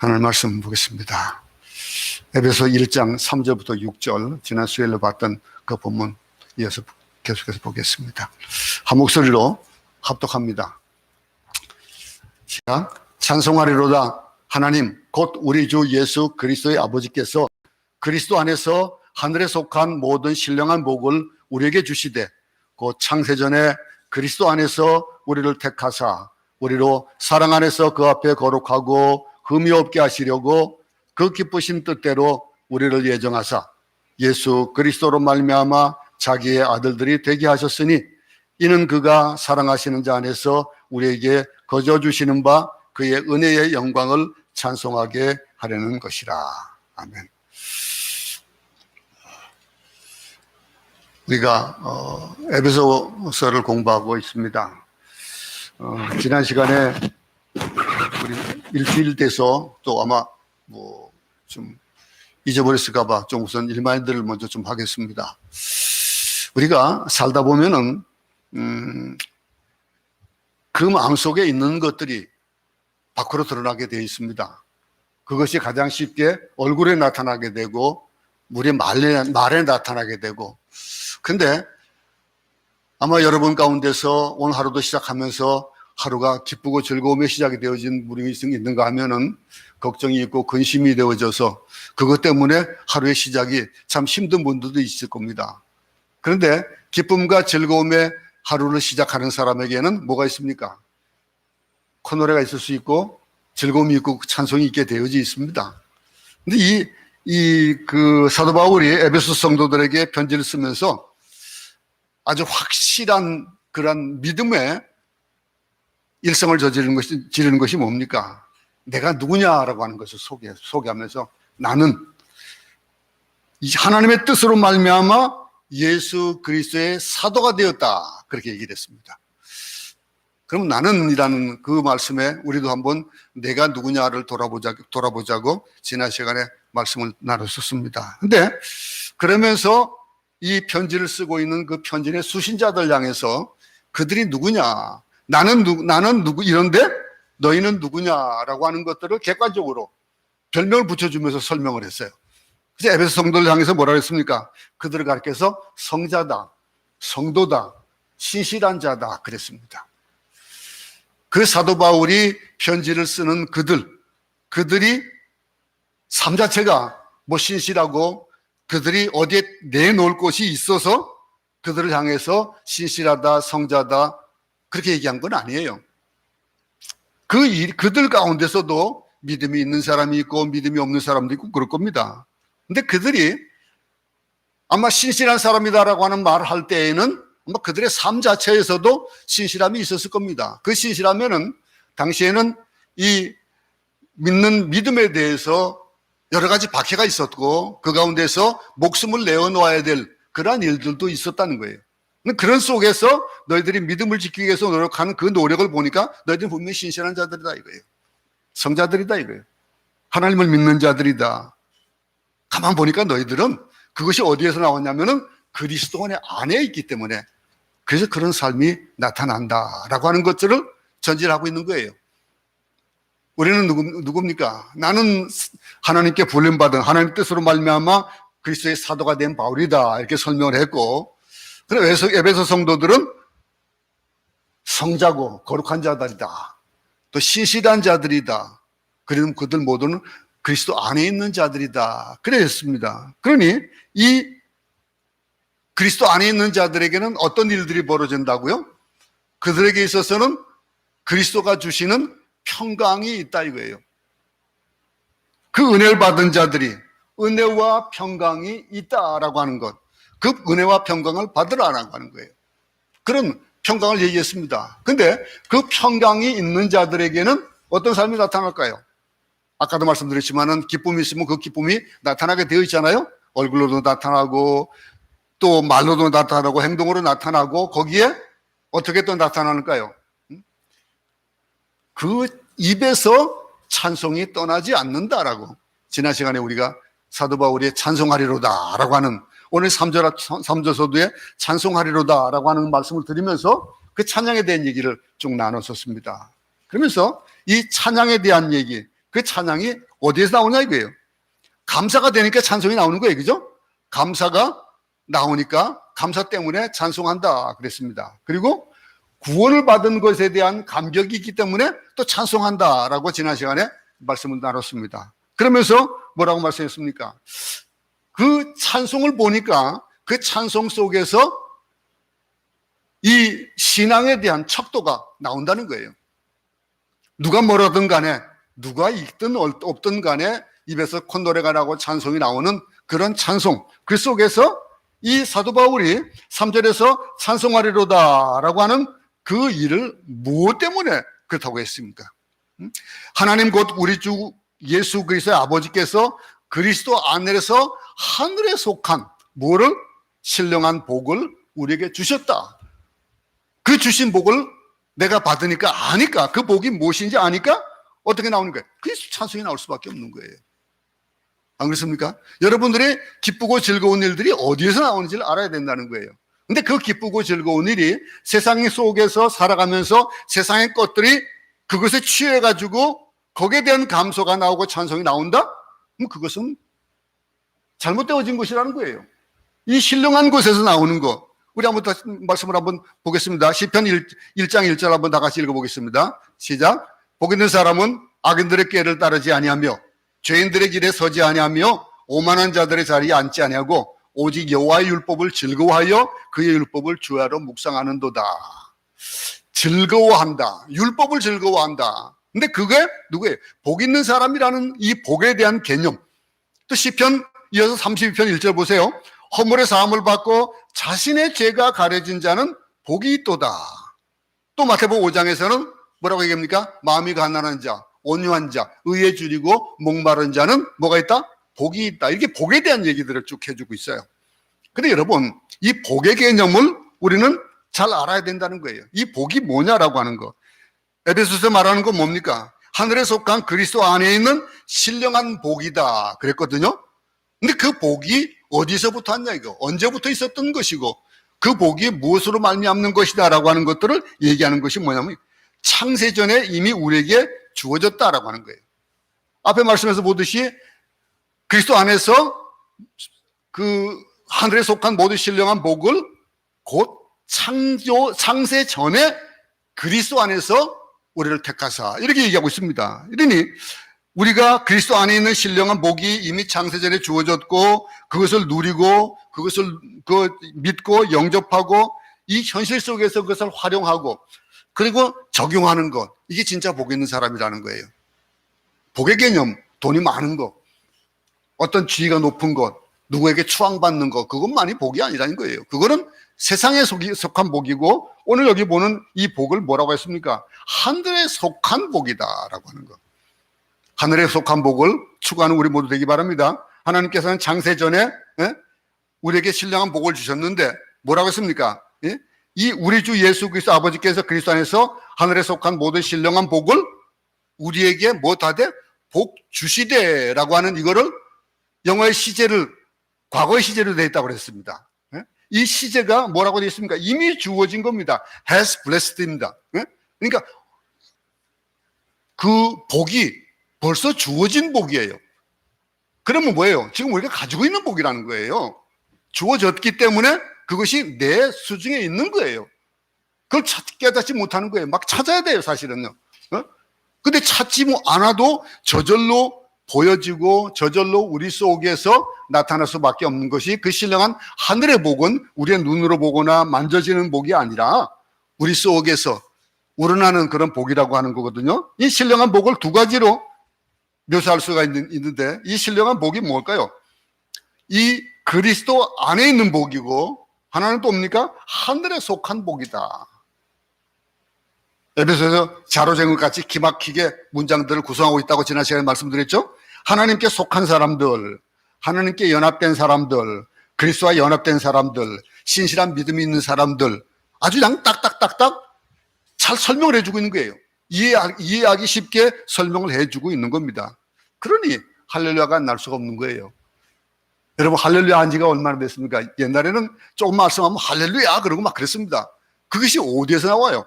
하나님 말씀 보겠습니다. 에베소 1장 3절부터 6절, 지난 수요일에 봤던 그 본문 이어서 계속해서 보겠습니다. 한 목소리로 합독합니다. 시작. 찬송하리로다. 하나님 곧 우리 주 예수 그리스도의 아버지께서 그리스도 안에서 하늘에 속한 모든 신령한 복을 우리에게 주시되 곧 창세전에 그리스도 안에서 우리를 택하사 우리로 사랑 안에서 그 앞에 거룩하고 흠이 없게 하시려고 그 기쁘신 뜻대로 우리를 예정하사 예수 그리스도로 말미암아 자기의 아들들이 되게 하셨으니 이는 그가 사랑하시는 자 안에서 우리에게 거저 주시는 바 그의 은혜의 영광을 찬송하게 하려는 것이라. 아멘. 우리가 에베소서를 공부하고 있습니다. 지난 시간에 우리 일주일 돼서 또 아마 좀 잊어버렸을까봐 좀 우선 일반인들을 먼저 좀 하겠습니다. 우리가 살다 보면은 그 마음속에 있는 것들이 밖으로 드러나게 되어 있습니다. 그것이 가장 쉽게 얼굴에 나타나게 되고 우리의 말에 나타나게 되고, 근데 아마 여러분 가운데서 오늘 하루도 시작하면서 하루가 기쁘고 즐거움의 시작이 되어진 분이 있는가 하면은 걱정이 있고 근심이 되어져서 그것 때문에 하루의 시작이 참 힘든 분들도 있을 겁니다. 그런데 기쁨과 즐거움의 하루를 시작하는 사람에게는 뭐가 있습니까? 콧노래가 있을 수 있고 즐거움이 있고 찬송이 있게 되어져 있습니다. 근데 그 사도 바울이 에베소 성도들에게 편지를 쓰면서 아주 확실한 그런 믿음의 일성을 지르는 것이 뭡니까? 내가 누구냐라고 하는 것을 소개하면서 나는 하나님의 뜻으로 말미암아 예수 그리스도의 사도가 되었다, 그렇게 얘기를 했습니다. 그럼 나는이라는 그 말씀에 우리도 한번 내가 누구냐를 돌아보자고 지난 시간에 말씀을 나눴었습니다. 근데 그러면서 이 편지를 쓰고 있는 그 편지의 수신자들 향해서 그들이 누구냐, 나는 누구 이런데 너희는 누구냐라고 하는 것들을 객관적으로 별명을 붙여주면서 설명을 했어요. 그래서 에베소 성도를 향해서 뭐라고 했습니까? 그들을 가르쳐서 성자다, 성도다, 신실한 자다 그랬습니다. 그 사도 바울이 편지를 쓰는 그들이 삶 자체가 신실하고 그들이 어디에 내놓을 곳이 있어서 그들을 향해서 신실하다, 성자다 그렇게 얘기한 건 아니에요. 그들 가운데서도 믿음이 있는 사람이 있고 믿음이 없는 사람도 있고 그럴 겁니다. 근데 그들이 아마 신실한 사람이다라고 하는 말을 할 때에는 아마 그들의 삶 자체에서도 신실함이 있었을 겁니다. 그 신실하면은 당시에는 이 믿는 믿음에 대해서 여러 가지 박해가 있었고 그 가운데서 목숨을 내어놓아야 될 그러한 일들도 있었다는 거예요. 그런 속에서 너희들이 믿음을 지키기 위해서 노력하는 그 노력을 보니까 너희들은 분명히 신실한 자들이다 이거예요. 성자들이다 이거예요. 하나님을 믿는 자들이다. 가만 보니까 너희들은 그것이 어디에서 나왔냐면은 그리스도 안에 있기 때문에 그래서 그런 삶이 나타난다라고 하는 것들을 전제하고 있는 거예요. 우리는 누굽니까? 나는 하나님께 불림받은 하나님 뜻으로 말미암아 그리스도의 사도가 된 바울이다 이렇게 설명을 했고, 그래서 에베소 성도들은 성자고 거룩한 자들이다, 또 신실한 자들이다, 그리고 그들 모두는 그리스도 안에 있는 자들이다 그랬습니다. 그러니 이 그리스도 안에 있는 자들에게는 어떤 일들이 벌어진다고요? 그들에게 있어서는 그리스도가 주시는 평강이 있다 이거예요. 그 은혜를 받은 자들이 은혜와 평강이 있다라고 하는 것, 그 은혜와 평강을 받으라라고 하는 거예요. 그런 평강을 얘기했습니다. 근데 그 평강이 있는 자들에게는 어떤 삶이 나타날까요? 아까도 말씀드렸지만은 기쁨이 있으면 그 기쁨이 나타나게 되어 있잖아요. 얼굴로도 나타나고 또 말로도 나타나고 행동으로 나타나고 거기에 어떻게 또 나타나는가요? 그 입에서 찬송이 떠나지 않는다라고 지난 시간에 우리가 사도 바울의 찬송하리로다 라고 하는 오늘 3절서두에 찬송하리로다 라고 하는 말씀을 드리면서 그 찬양에 대한 얘기를 쭉 나눴었습니다. 그러면서 이 찬양에 대한 얘기, 그 찬양이 어디에서 나오냐 이거예요. 감사가 되니까 찬송이 나오는 거예요. 그죠? 감사가 나오니까 감사 때문에 찬송한다 그랬습니다. 그리고 구원을 받은 것에 대한 감격이 있기 때문에 또 찬송한다라고 지난 시간에 말씀을 나눴습니다. 그러면서 뭐라고 말씀했습니까? 그 찬송을 보니까 그 찬송 속에서 이 신앙에 대한 척도가 나온다는 거예요. 누가 뭐라든 간에, 누가 있든 없든 간에 입에서 콧노래가 나고 찬송이 나오는 그런 찬송, 그 속에서 이 사도 바울이 3절에서 찬송하리로다 라고 하는 그 일을 무엇 때문에 그렇다고 했습니까? 하나님 곧 우리 주 예수 그리스도의 아버지께서 그리스도 안에서 하늘에 속한 뭐를? 신령한 복을 우리에게 주셨다. 그 주신 복을 내가 받으니까 아니까, 그 복이 무엇인지 아니까 어떻게 나오는 거예요? 그래서 찬송이 나올 수밖에 없는 거예요. 안 그렇습니까? 여러분들의 기쁘고 즐거운 일들이 어디에서 나오는지를 알아야 된다는 거예요. 근데 그 기쁘고 즐거운 일이 세상 속에서 살아가면서 세상의 것들이 그것에 취해가지고 거기에 대한 감소가 나오고 찬송이 나온다? 그럼 그것은 잘못되어진 것이라는 거예요. 이 신령한 곳에서 나오는 것. 우리 한번 다시 말씀을 한번 보겠습니다. 시편 1장 1절 한번 다 같이 읽어보겠습니다. 시작. 복 있는 사람은 악인들의 꾀를 따르지 아니하며 죄인들의 길에 서지 아니하며 오만한 자들의 자리에 앉지 아니하고 오직 여호와의 율법을 즐거워하여 그의 율법을 주야로 묵상하는도다. 즐거워한다. 율법을 즐거워한다. 근데 그게 누구예요? 복 있는 사람이라는 이 복에 대한 개념. 또 시편 이어서 32편 1절 보세요. 허물의 사함을 받고 자신의 죄가 가려진 자는 복이 있도다. 또 마태복음 5장에서는 뭐라고 얘기합니까? 마음이 가난한 자, 온유한 자, 의에 줄이고 목마른 자는 뭐가 있다? 복이 있다. 이렇게 복에 대한 얘기들을 쭉 해주고 있어요. 근데 여러분, 이 복의 개념을 우리는 잘 알아야 된다는 거예요. 이 복이 뭐냐라고 하는 거. 에베소서에 말하는 건 뭡니까? 하늘에 속한 그리스도 안에 있는 신령한 복이다 그랬거든요. 근데 그 복이 어디서부터 왔냐 이거. 언제부터 있었던 것이고 그 복이 무엇으로 말미암는 것이다라고 하는 것들을 얘기하는 것이 뭐냐면 창세전에 이미 우리에게 주어졌다라고 하는 거예요. 앞에 말씀에서 보듯이 그리스도 안에서 그 하늘에 속한 모든 신령한 복을 곧 창세 전에 그리스도 안에서 우리를 택하사 이렇게 얘기하고 있습니다. 이러니 우리가 그리스도 안에 있는 신령한 복이 이미 창세전에 주어졌고 그것을 누리고 그것을 믿고 영접하고 이 현실 속에서 그것을 활용하고 그리고 적용하는 것, 이게 진짜 복 있는 사람이라는 거예요. 복의 개념, 돈이 많은 것, 어떤 지위가 높은 것, 누구에게 추앙받는 것, 그것만이 복이 아니라는 거예요. 그거는 세상에 속한 복이고 오늘 여기 보는 이 복을 뭐라고 했습니까? 하늘에 속한 복이다라고 하는 것. 하늘에 속한 복을 추구하는 우리 모두 되기 바랍니다. 하나님께서는 창세전에 우리에게 신령한 복을 주셨는데 뭐라고 했습니까? 이 우리 주 예수 그리스도 아버지께서 그리스도 안에서 하늘에 속한 모든 신령한 복을 우리에게 뭐 다 돼? 복 주시되라고 하는 이거를 영어의 시제를 과거의 시제로 되어 있다고 그랬습니다. 이 시제가 뭐라고 되어 있습니까? 이미 주어진 겁니다. has blessed입니다. 그러니까 그 복이 벌써 주어진 복이에요. 그러면 뭐예요? 지금 우리가 가지고 있는 복이라는 거예요. 주어졌기 때문에 그것이 내 수중에 있는 거예요. 그걸 깨닫지 못하는 거예요. 막 찾아야 돼요, 사실은요. 근데 찾지 않아도 저절로 보여지고 저절로 우리 속에서 나타날 수밖에 없는 것이 그 신령한 하늘의 복은 우리의 눈으로 보거나 만져지는 복이 아니라 우리 속에서 우러나는 그런 복이라고 하는 거거든요. 이 신령한 복을 두 가지로 묘사할 수가 있는데 이 신령한 복이 뭘까요? 이 그리스도 안에 있는 복이고 하나는 또 뭡니까? 하늘에 속한 복이다. 에베소에서 자로쟁을 같이 기막히게 문장들을 구성하고 있다고 지난 시간에 말씀드렸죠? 하나님께 속한 사람들, 하나님께 연합된 사람들, 그리스도와 연합된 사람들, 신실한 믿음이 있는 사람들 아주 그냥 딱딱딱딱 잘 설명을 해주고 있는 거예요. 이해하기 쉽게 설명을 해주고 있는 겁니다. 그러니 할렐루야가 날 수가 없는 거예요. 여러분 할렐루야 한 지가 얼마나 됐습니까? 옛날에는 조금 말씀하면 할렐루야 그러고 막 그랬습니다. 그것이 어디에서 나와요?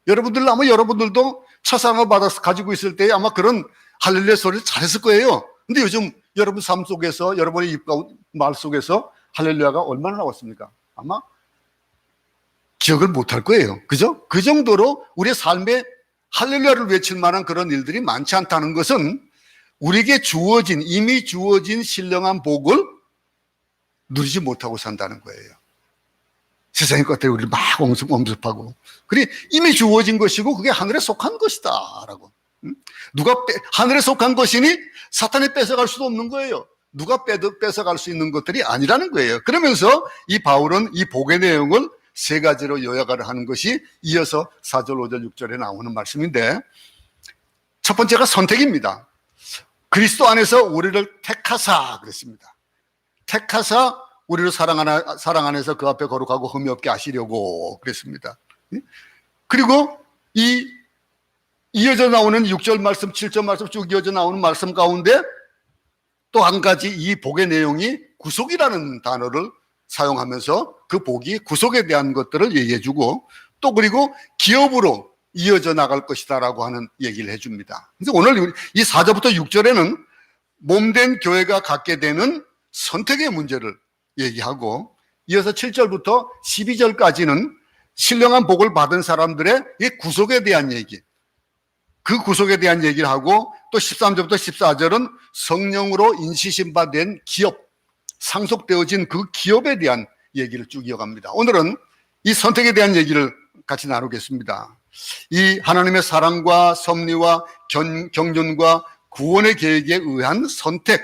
여러분들도 첫사랑을 받아서 가지고 있을 때 아마 그런 할렐루야 소리를 잘했을 거예요. 근데 요즘 여러분 삶 속에서, 여러분의 입 말 속에서 할렐루야가 얼마나 나왔습니까? 아마 기억을 못할 거예요. 그죠? 그 정도로 우리의 삶에 할렐루야를 외칠 만한 그런 일들이 많지 않다는 것은 우리에게 이미 주어진 신령한 복을 누리지 못하고 산다는 거예요. 세상의 것들이 우리를 막 엄습하고. 그래, 이미 주어진 것이고 그게 하늘에 속한 것이다 라고. 하늘에 속한 것이니 사탄이 뺏어갈 수도 없는 거예요. 누가 뺏어갈 수 있는 것들이 아니라는 거예요. 그러면서 이 바울은 이 복의 내용을 세 가지로 요약을 하는 것이 이어서 4절, 5절, 6절에 나오는 말씀인데, 첫 번째가 선택입니다. 그리스도 안에서 우리를 택하사 그랬습니다. 택하사 우리를 사랑 안에서 그 앞에 거룩하고 흠이 없게 하시려고 그랬습니다. 그리고 이 이어져 나오는 6절 말씀, 7절 말씀 쭉 이어져 나오는 말씀 가운데 또 한 가지 이 복의 내용이 구속이라는 단어를 사용하면서 그 복이 구속에 대한 것들을 얘기해 주고, 또 그리고 기업으로 이어져 나갈 것이다라고 하는 얘기를 해줍니다. 그래서 오늘 이 4절부터 6절에는 몸된 교회가 갖게 되는 선택의 문제를 얘기하고, 이어서 7절부터 12절까지는 신령한 복을 받은 사람들의 이 구속에 대한 얘기, 그 구속에 대한 얘기를 하고, 또 13절부터 14절은 성령으로 인시신바된 기업, 상속되어진 그 기업에 대한 얘기를 쭉 이어갑니다. 오늘은 이 선택에 대한 얘기를 같이 나누겠습니다. 이 하나님의 사랑과 섭리와 경륜과 구원의 계획에 의한 선택,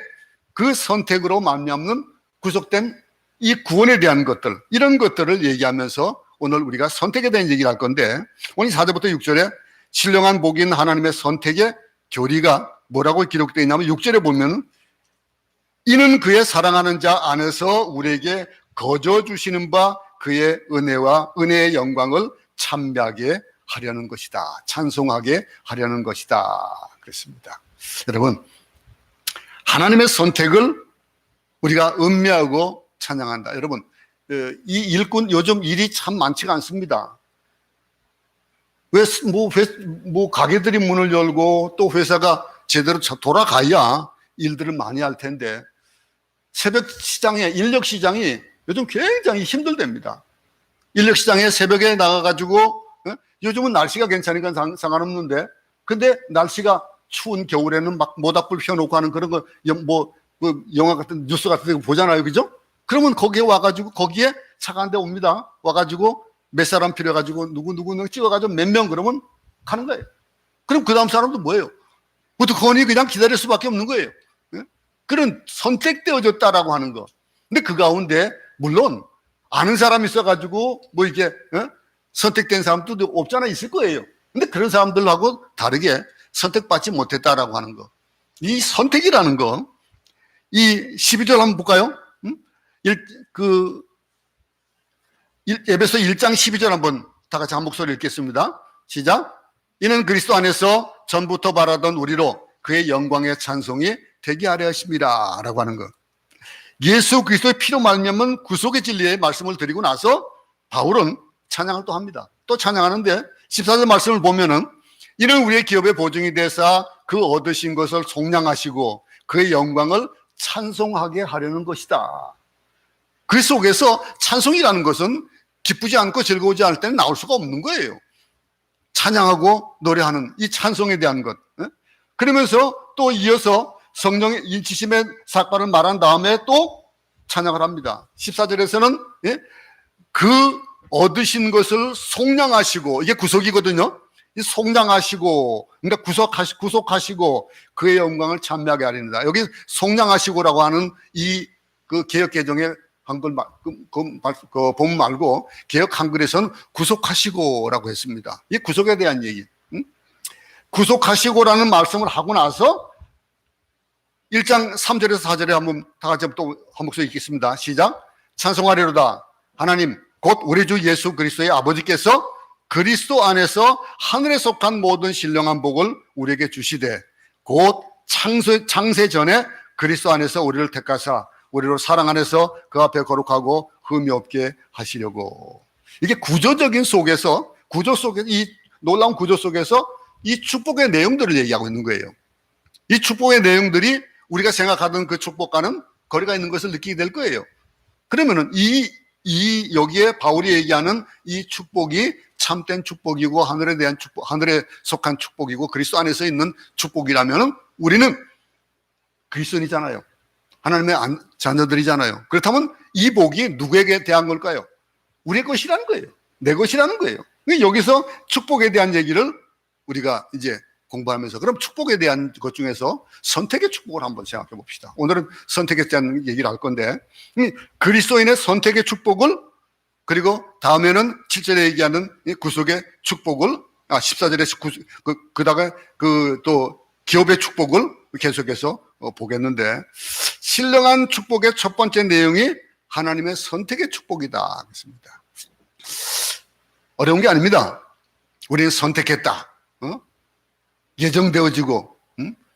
그 선택으로 말미암는 구속된 이 구원에 대한 것들, 이런 것들을 얘기하면서 오늘 우리가 선택에 대한 얘기를 할 건데, 오늘 4절부터 6절에 신령한 복인 하나님의 선택의 교리가 뭐라고 기록되어 있냐면, 6절에 보면 이는 그의 사랑하는 자 안에서 우리에게 거저 주시는 바 그의 은혜와 은혜의 영광을 찬미하게 하려는 것이다, 찬송하게 하려는 것이다 그랬습니다. 여러분, 하나님의 선택을 우리가 음미하고 찬양한다. 여러분, 이 일꾼 요즘 일이 참 많지가 않습니다. 가게들이 문을 열고 또 회사가 제대로 돌아가야 일들을 많이 할 텐데, 새벽 시장에, 인력 시장이 요즘 굉장히 힘들답니다. 인력 시장에 새벽에 나가가지고, 요즘은 날씨가 괜찮으니까 상관없는데, 근데 날씨가 추운 겨울에는 막 모닥불 펴놓고 하는 그런 거, 영화 같은, 뉴스 같은 거 보잖아요. 그죠? 그러면 거기에 와가지고, 거기에 차가 한 대 옵니다. 와가지고 몇 사람 필요해가지고 누구 찍어가지고 몇 명 그러면 가는 거예요. 그럼 그 다음 사람도 뭐예요? 어떡하니 그냥 기다릴 수밖에 없는 거예요. 그런 선택되어졌다라고 하는 거. 근데 그 가운데 물론 아는 사람이 있어가지고 이게 선택된 사람도 없잖아, 있을 거예요. 근데 그런 사람들하고 다르게 선택받지 못했다라고 하는 거. 이 선택이라는 거, 이 12절 한번 볼까요? 에베소 1장 12절 한번 다 같이 한 목소리 읽겠습니다. 시작. 이는 그리스도 안에서 전부터 바라던 우리로 그의 영광의 찬송이 되게 하려 하십니다 라고 하는 것. 예수 그리스도의 피로 말미암은 구속의 진리의 말씀을 드리고 나서 바울은 찬양을 또 합니다. 또 찬양하는데 14절 말씀을 보면은 이는 우리의 기업의 보증이 되사 그 얻으신 것을 속량하시고 그의 영광을 찬송하게 하려는 것이다. 그 속에서 찬송이라는 것은 기쁘지 않고 즐거우지 않을 때는 나올 수가 없는 거예요. 찬양하고 노래하는 이 찬송에 대한 것. 그러면서 또 이어서 성령의 인치심의 사건을 말한 다음에 또 찬양을 합니다. 14절에서는 그 얻으신 것을 속량하시고, 이게 구속이거든요. 이 속량하시고, 그러니까 구속하시고 그의 영광을 찬미하게 하리니다. 여기 속량하시고라고 하는 그 개역 개정의 한글 본 말고 개역 한글에서는 구속하시고라고 했습니다. 이 구속에 대한 얘기. 구속하시고라는 말씀을 하고 나서 1장 3절에서 4절에 한번 다 같이 또 한 목소리 읽겠습니다. 시작. 찬송하리로다. 하나님 곧 우리 주 예수 그리스도의 아버지께서 그리스도 안에서 하늘에 속한 모든 신령한 복을 우리에게 주시되 곧 창세 전에 그리스도 안에서 우리를 택하사 우리로 사랑 안에서 그 앞에 거룩하고 흠이 없게 하시려고. 이게 구조 속에서 이 놀라운 구조 속에서 이 축복의 내용들을 얘기하고 있는 거예요. 이 축복의 내용들이 우리가 생각하던 그 축복과는 거리가 있는 것을 느끼게 될 거예요. 그러면은 여기에 바울이 얘기하는 이 축복이 참된 축복이고 하늘에 대한 축복, 하늘에 속한 축복이고 그리스도 안에서 있는 축복이라면은 우리는 그리스도인이잖아요. 하나님의 자녀들이잖아요. 그렇다면 이 복이 누구에게 대한 걸까요? 우리의 것이라는 거예요. 내 것이라는 거예요. 여기서 축복에 대한 얘기를 우리가 이제 공부하면서 그럼 축복에 대한 것 중에서 선택의 축복을 한번 생각해 봅시다. 오늘은 선택에 대한 얘기를 할 건데 그리스도인의 선택의 축복을 그리고 다음에는 7절에 얘기하는 구속의 축복을 14절에 그다가 또 기업의 축복을 계속해서 보겠는데 신령한 축복의 첫 번째 내용이 하나님의 선택의 축복이다 그랬습니다. 어려운 게 아닙니다. 우리는 선택했다. 예정되어지고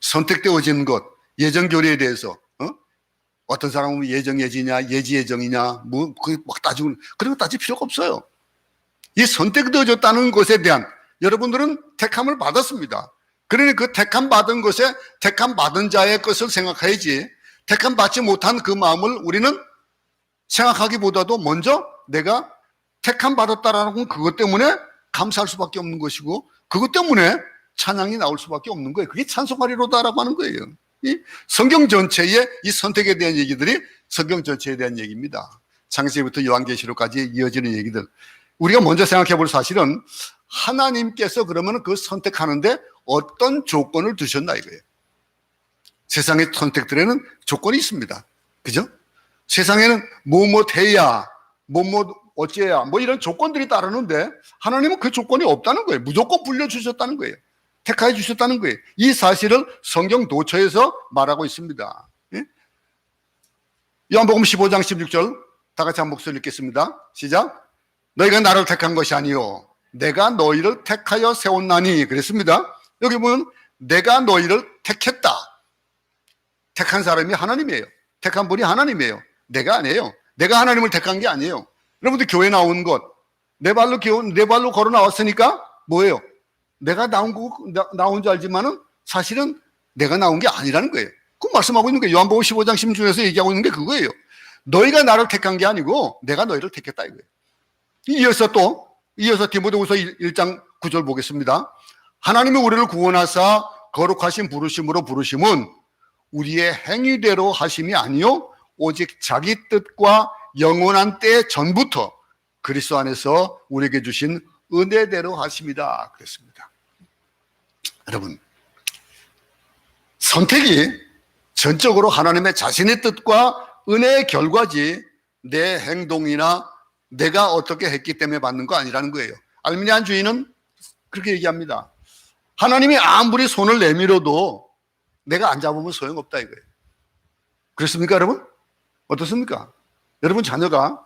선택되어지는 것, 예정교리에 대해서 어떤 사람은 예정예지냐 예지예정이냐 뭐 막 따지고 그런 거 따질 필요가 없어요. 이 선택되어졌다는 것에 대한 여러분들은 택함을 받았습니다. 그러니 그 택함 받은 것에 택함 받은 자의 것을 생각해야지 택함 받지 못한 그 마음을 우리는 생각하기보다도 먼저 내가 택함 받았다라는 그것 때문에 감사할 수밖에 없는 것이고 그것 때문에 찬양이 나올 수밖에 없는 거예요. 그게 찬송하리로다라고 하는 거예요. 이 성경 전체의 이 선택에 대한 얘기들이 성경 전체에 대한 얘기입니다. 창세기부터 요한계시록까지 이어지는 얘기들. 우리가 먼저 생각해 볼 사실은 하나님께서 그러면 그 선택하는데 어떤 조건을 두셨나 이거예요. 세상의 선택들에는 조건이 있습니다. 그죠? 세상에는 뭐뭐 해야, 뭐뭐 어째야, 뭐 이런 조건들이 따르는데 하나님은 그 조건이 없다는 거예요. 무조건 불려주셨다는 거예요. 택하여 주셨다는 거예요. 이 사실을 성경 도처에서 말하고 있습니다. 예? 요한복음 15장 16절 다 같이 한 목소리 읽겠습니다. 시작. 너희가 나를 택한 것이 아니요 내가 너희를 택하여 세웠나니 그랬습니다. 여기 보면 내가 너희를 택했다. 택한 사람이 하나님이에요. 택한 분이 하나님이에요. 내가 아니에요. 내가 하나님을 택한 게 아니에요. 여러분들 교회 나온 것 내 발로 걸어 나왔으니까 뭐예요? 내가 나온 줄 알지만은 사실은 내가 나온 게 아니라는 거예요. 그 말씀하고 있는 거예요. 요한복음 15장 16절에서 얘기하고 있는 게 그거예요. 너희가 나를 택한 게 아니고 내가 너희를 택했다 이거예요. 이어서 디모데후서 1장 9절 보겠습니다. 하나님이 우리를 구원하사 거룩하신 부르심으로 부르심은 우리의 행위대로 하심이 아니요 오직 자기 뜻과 영원한 때 전부터 그리스도 안에서 우리에게 주신 은혜대로 하심이다 그랬습니다. 여러분, 선택이 전적으로 하나님의 자신의 뜻과 은혜의 결과지 내 행동이나 내가 어떻게 했기 때문에 받는 거 아니라는 거예요. 알미니안주의는 그렇게 얘기합니다. 하나님이 아무리 손을 내밀어도 내가 안 잡으면 소용없다 이거예요. 그렇습니까 여러분? 어떻습니까? 여러분 자녀가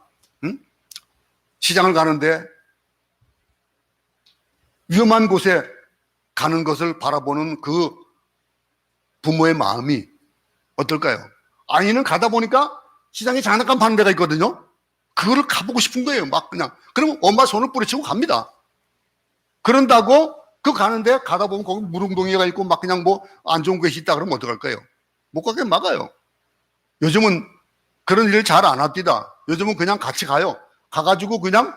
시장을 가는데 위험한 곳에 가는 것을 바라보는 그 부모의 마음이 어떨까요? 아이는 가다 보니까 시장에 장난감 파는 데가 있거든요. 그거를 가보고 싶은 거예요. 막 그냥. 그러면 엄마 손을 뿌리치고 갑니다. 그런다고 그 가는데 가다 보면 거기 물웅덩이가 있고 막 그냥 뭐 안 좋은 것이 있다 그러면 어떡할까요? 못 가게 막아요. 요즘은 그런 일을 잘 안 합니다. 요즘은 그냥 같이 가요. 가가지고 그냥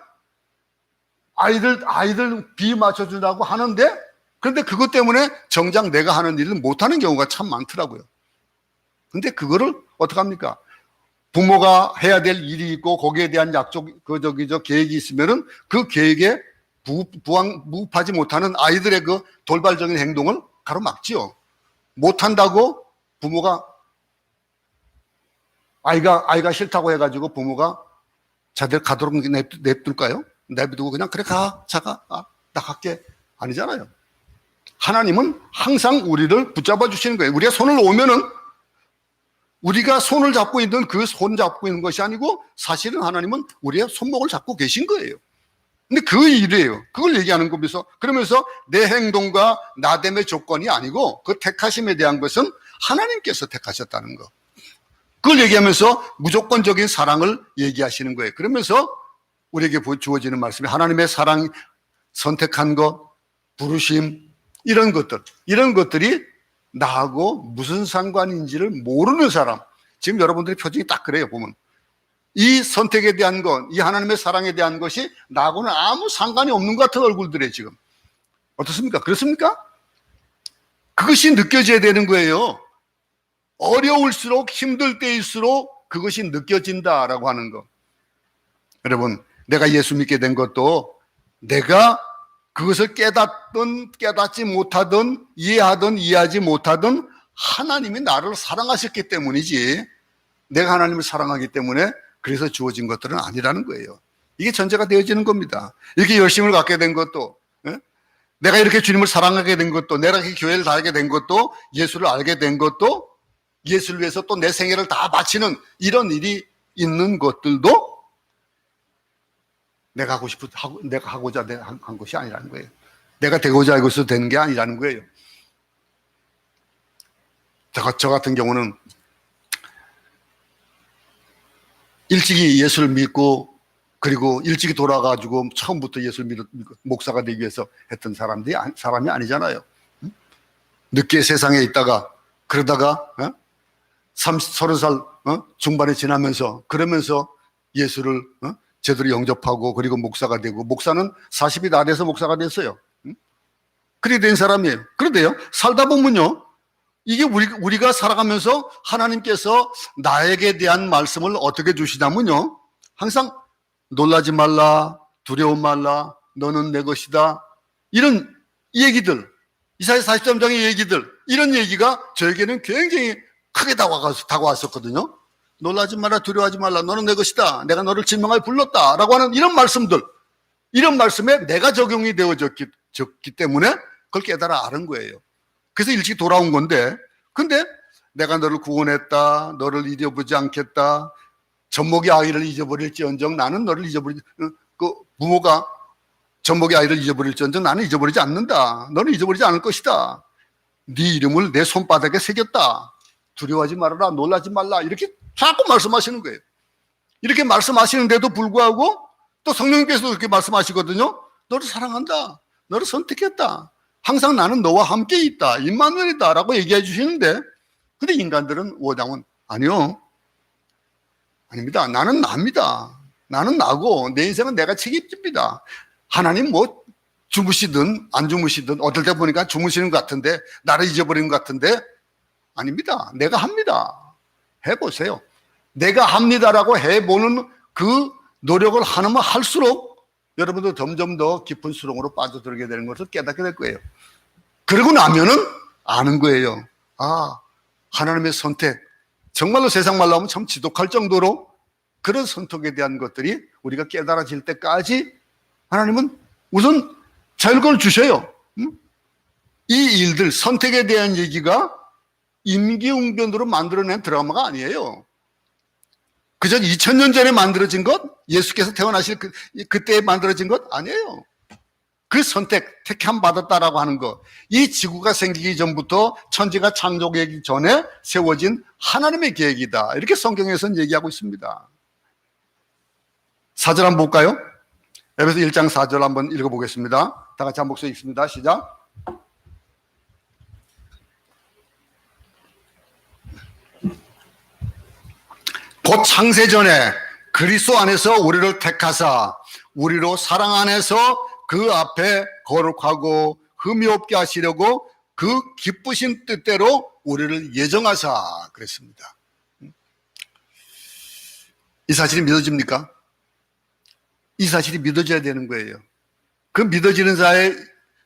아이들 비 맞춰준다고 하는데 그런데 그것 때문에 정작 내가 하는 일을 못하는 경우가 참 많더라고요. 근데 그거를 어떡합니까? 부모가 해야 될 일이 있고 거기에 대한 계획이 있으면은 그 계획에 부합하지 못하는 아이들의 그 돌발적인 행동을 가로막지요. 못한다고 부모가 아이가 싫다고 해가지고 부모가 자들 가도록 냅둘까요? 내비두고 그냥 그래 자가 나 갈게 아니잖아요. 하나님은 항상 우리를 붙잡아 주시는 거예요. 우리가 손을 놓으면은 우리가 손을 잡고 있는 그 손 잡고 있는 것이 아니고 사실은 하나님은 우리의 손목을 잡고 계신 거예요. 근데 그 일이에요. 그걸 얘기하는 거면서 그러면서 내 행동과 나됨의 조건이 아니고 그 택하심에 대한 것은 하나님께서 택하셨다는 거. 그걸 얘기하면서 무조건적인 사랑을 얘기하시는 거예요. 그러면서 우리에게 주어지는 말씀이 하나님의 사랑, 선택한 것, 부르심 이런 것들이 나하고 무슨 상관인지를 모르는 사람. 지금 여러분들의 표정이 딱 그래요, 보면. 이 선택에 대한 것, 이 하나님의 사랑에 대한 것이 나하고는 아무 상관이 없는 것 같은 얼굴들에 지금. 어떻습니까? 그렇습니까? 그것이 느껴져야 되는 거예요. 어려울수록, 힘들 때일수록 그것이 느껴진다라고 하는 것. 여러분, 내가 예수 믿게 된 것도 내가 그것을 깨닫든 깨닫지 못하든 이해하든 이해하지 못하든 하나님이 나를 사랑하셨기 때문이지, 내가 하나님을 사랑하기 때문에 그래서 주어진 것들은 아니라는 거예요. 이게 전제가 되어지는 겁니다. 이렇게 열심을 갖게 된 것도, 내가 이렇게 주님을 사랑하게 된 것도, 내가 이렇게 교회를 다니게 된 것도, 예수를 알게 된 것도, 예수를 위해서 또 내 생애를 다 바치는 이런 일이 있는 것들도 내가 하고자 한 것이 아니라는 거예요. 내가 되고자 해서 되는 게 아니라는 거예요. 저 같은 경우는 일찍이 예수를 믿고, 그리고 일찍이 돌아가지고 처음부터 예수를 믿고 목사가 되기 위해서 했던 사람이 아니잖아요. 늦게 세상에 있다가 그러다가 30살 중반에 지나면서 그러면서 예수를 제대로 영접하고 그리고 목사가 되고, 목사는 40이 다 돼서 목사가 됐어요. 그렇게 된 사람이에요. 그런데요, 살다 보면요, 이게 우리가 살아가면서 하나님께서 나에게 대한 말씀을 어떻게 주시냐면요, 항상 놀라지 말라, 두려워 말라, 너는 내 것이다, 이런 얘기들, 이사야 43장의 얘기들, 이런 얘기가 저에게는 굉장히 크게 다가왔었거든요. 놀라지 마라, 두려워하지 말라, 너는 내 것이다, 내가 너를 진명하여 불렀다 라고 하는 이런 말씀들, 이런 말씀에 내가 적용이 되어졌기 때문에 그걸 깨달아 아는 거예요. 그래서 일찍 돌아온 건데, 근데 내가 너를 구원했다, 너를 잊어보지 않겠다, 젖먹이 아이를 잊어버릴지언정 나는 너를 부모가 젖먹이 아이를 잊어버릴지언정 나는 잊어버리지 않는다, 너는 잊어버리지 않을 것이다, 네 이름을 내 손바닥에 새겼다, 두려워하지 말아라, 놀라지 말라, 이렇게 자꾸 말씀하시는 거예요. 이렇게 말씀하시는데도 불구하고 또 성령님께서도 그렇게 말씀하시거든요. 너를 사랑한다, 너를 선택했다, 항상 나는 너와 함께 있다, 임마누엘이다 라고 얘기해 주시는데, 근데 인간들은 오다면 아니요, 아닙니다, 나는 납니다, 나는 나고 내 인생은 내가 책임집니다. 하나님 뭐 주무시든 안 주무시든 어떨 때 보니까 주무시는 것 같은데, 나를 잊어버리는 것 같은데, 아닙니다, 내가 합니다. 해보세요. 내가 합니다라고 해보는 그 노력을 하면 할수록 여러분도 점점 더 깊은 수렁으로 빠져들게 되는 것을 깨닫게 될 거예요. 그러고 나면은 아는 거예요. 아, 하나님의 선택, 정말로 세상 말로 하면 참 지독할 정도로 그런 선택에 대한 것들이 우리가 깨달아질 때까지 하나님은 우선 자율권을 주셔요. 이 일들, 선택에 대한 얘기가 임기응변으로 만들어낸 드라마가 아니에요. 그저 2000년 전에 만들어진 것, 예수께서 태어나실 그때 만들어진 것 아니에요. 그 선택, 택함 받았다라고 하는 것, 이 지구가 생기기 전부터 천지가 창조되기 전에 세워진 하나님의 계획이다, 이렇게 성경에서는 얘기하고 있습니다. 4절 한번 볼까요? 에베소 1장 4절 한번 읽어보겠습니다. 다 같이 한 목소리 읽습니다. 시작. 곧 창세전에 그리스도 안에서 우리를 택하사 우리로 사랑 안에서 그 앞에 거룩하고 흠이 없게 하시려고 그 기쁘신 뜻대로 우리를 예정하사 그랬습니다. 이 사실이 믿어집니까? 이 사실이 믿어져야 되는 거예요. 그 믿어지는 자의